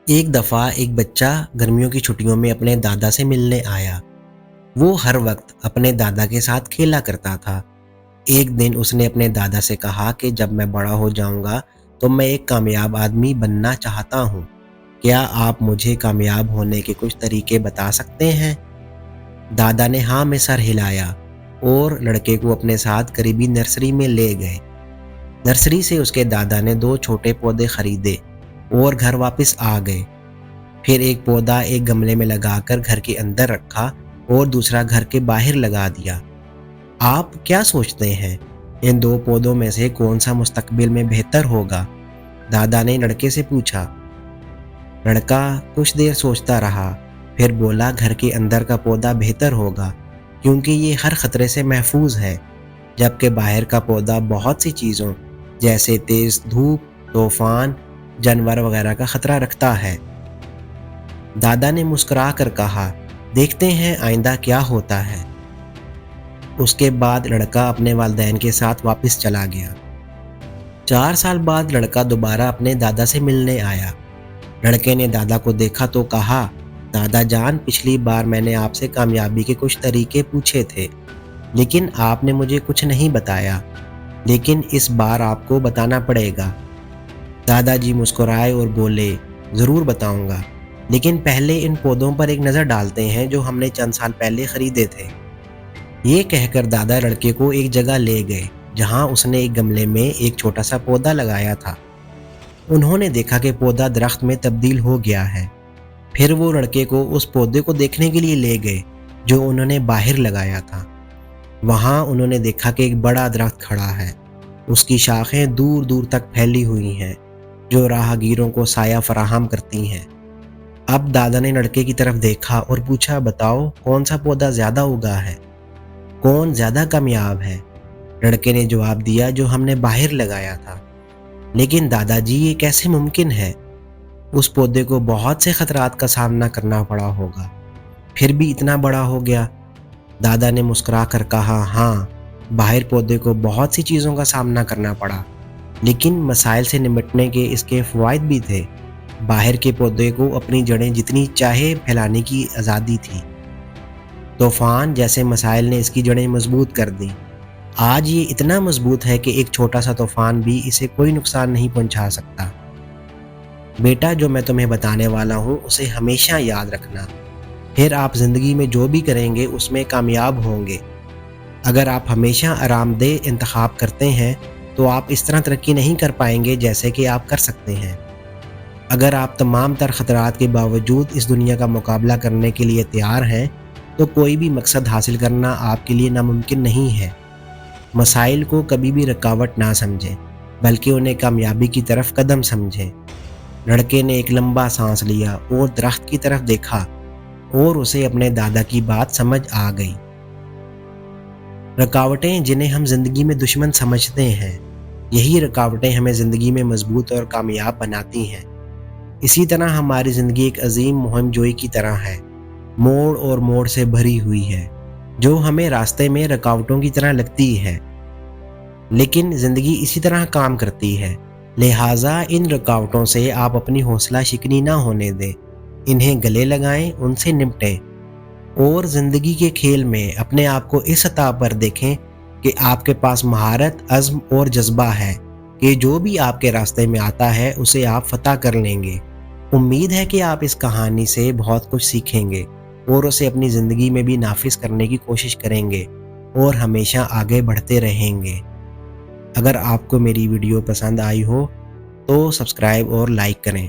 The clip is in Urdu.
ایک دفعہ ایک بچہ گرمیوں کی چھٹیوں میں اپنے دادا سے ملنے آیا۔ وہ ہر وقت اپنے دادا کے ساتھ کھیلا کرتا تھا۔ ایک دن اس نے اپنے دادا سے کہا کہ جب میں بڑا ہو جاؤں گا تو میں ایک کامیاب آدمی بننا چاہتا ہوں۔ کیا آپ مجھے کامیاب ہونے کے کچھ طریقے بتا سکتے ہیں؟ دادا نے ہاں میں سر ہلایا اور لڑکے کو اپنے ساتھ قریبی نرسری میں لے گئے۔ نرسری سے اس کے دادا نے 2 چھوٹے پودے خریدے اور گھر واپس آ گئے۔ پھر ایک پودا ایک گملے میں لگا کر گھر کے اندر رکھا اور دوسرا گھر کے باہر لگا دیا۔ آپ کیا سوچتے ہیں ان 2 پودوں میں سے کون سا مستقبل میں بہتر ہوگا؟ دادا نے لڑکے سے پوچھا۔ لڑکا کچھ دیر سوچتا رہا، پھر بولا گھر کے اندر کا پودا بہتر ہوگا کیونکہ یہ ہر خطرے سے محفوظ ہے، جبکہ باہر کا پودا بہت سی چیزوں جیسے تیز دھوپ، طوفان، جانور وغیرہ کا خطرہ رکھتا ہے۔ دادا نے مسکرا کر کہا، دیکھتے ہیں آئندہ کیا ہوتا ہے۔ اس کے بعد لڑکا اپنے والدین کے ساتھ واپس چلا گیا۔ 4 سال بعد لڑکا دوبارہ اپنے دادا سے ملنے آیا۔ لڑکے نے دادا کو دیکھا تو کہا، دادا جان، پچھلی بار میں نے آپ سے کامیابی کے کچھ طریقے پوچھے تھے، لیکن آپ نے مجھے کچھ نہیں بتایا، لیکن اس بار آپ کو بتانا پڑے گا۔ دادا جی مسکرائے اور بولے، ضرور بتاؤں گا، لیکن پہلے ان پودوں پر ایک نظر ڈالتے ہیں جو ہم نے چند سال پہلے خریدے تھے۔ یہ کہہ کر دادا لڑکے کو ایک جگہ لے گئے جہاں اس نے ایک گملے میں ایک چھوٹا سا پودا لگایا تھا۔ انہوں نے دیکھا کہ پودا درخت میں تبدیل ہو گیا ہے۔ پھر وہ لڑکے کو اس پودے کو دیکھنے کے لیے لے گئے جو انہوں نے باہر لگایا تھا۔ وہاں انہوں نے دیکھا کہ ایک بڑا درخت کھڑا ہے۔ اس کی شاخیں دور دور تک پھیلی ہوئی ہیں جو راہگیروں کو سایہ فراہم کرتی ہیں۔ اب دادا نے لڑکے کی طرف دیکھا اور پوچھا، بتاؤ کون سا پودا زیادہ اگا ہے، کون زیادہ کامیاب ہے؟ لڑکے نے جواب دیا، جو ہم نے باہر لگایا تھا۔ لیکن دادا جی، یہ کیسے ممکن ہے؟ اس پودے کو بہت سے خطرات کا سامنا کرنا پڑا ہوگا، پھر بھی اتنا بڑا ہو گیا۔ دادا نے مسکرا کر کہا، ہاں، باہر پودے کو بہت سی چیزوں کا سامنا کرنا پڑا، لیکن مسائل سے نمٹنے کے اس کے فوائد بھی تھے۔ باہر کے پودے کو اپنی جڑیں جتنی چاہے پھیلانے کی آزادی تھی۔ طوفان جیسے مسائل نے اس کی جڑیں مضبوط کر دیں۔ آج یہ اتنا مضبوط ہے کہ ایک چھوٹا سا طوفان بھی اسے کوئی نقصان نہیں پہنچا سکتا۔ بیٹا، جو میں تمہیں بتانے والا ہوں اسے ہمیشہ یاد رکھنا، پھر آپ زندگی میں جو بھی کریں گے اس میں کامیاب ہوں گے۔ اگر آپ ہمیشہ آرام دہ انتخاب کرتے ہیں تو آپ اس طرح ترقی نہیں کر پائیں گے جیسے کہ آپ کر سکتے ہیں۔ اگر آپ تمام تر خطرات کے باوجود اس دنیا کا مقابلہ کرنے کے لیے تیار ہیں تو کوئی بھی مقصد حاصل کرنا آپ کے لیے ناممکن نہیں ہے۔ مسائل کو کبھی بھی رکاوٹ نہ سمجھیں، بلکہ انہیں کامیابی کی طرف قدم سمجھیں۔ لڑکے نے ایک لمبا سانس لیا اور درخت کی طرف دیکھا اور اسے اپنے دادا کی بات سمجھ آ گئی۔ رکاوٹیں جنہیں ہم زندگی میں دشمن سمجھتے ہیں، یہی رکاوٹیں ہمیں زندگی میں مضبوط اور کامیاب بناتی ہیں۔ اسی طرح ہماری زندگی ایک عظیم مہم جوئی کی طرح ہے، موڑ اور موڑ سے بھری ہوئی ہے، جو ہمیں راستے میں رکاوٹوں کی طرح لگتی ہے، لیکن زندگی اسی طرح کام کرتی ہے۔ لہٰذا ان رکاوٹوں سے آپ اپنی حوصلہ شکنی نہ ہونے دیں، انہیں گلے لگائیں، ان سے نمٹیں، اور زندگی کے کھیل میں اپنے آپ کو اس سطح پر دیکھیں کہ آپ کے پاس مہارت، عزم اور جذبہ ہے کہ جو بھی آپ کے راستے میں آتا ہے اسے آپ فتح کر لیں گے۔ امید ہے کہ آپ اس کہانی سے بہت کچھ سیکھیں گے اور اسے اپنی زندگی میں بھی نافذ کرنے کی کوشش کریں گے اور ہمیشہ آگے بڑھتے رہیں گے۔ اگر آپ کو میری ویڈیو پسند آئی ہو تو سبسکرائب اور لائک کریں۔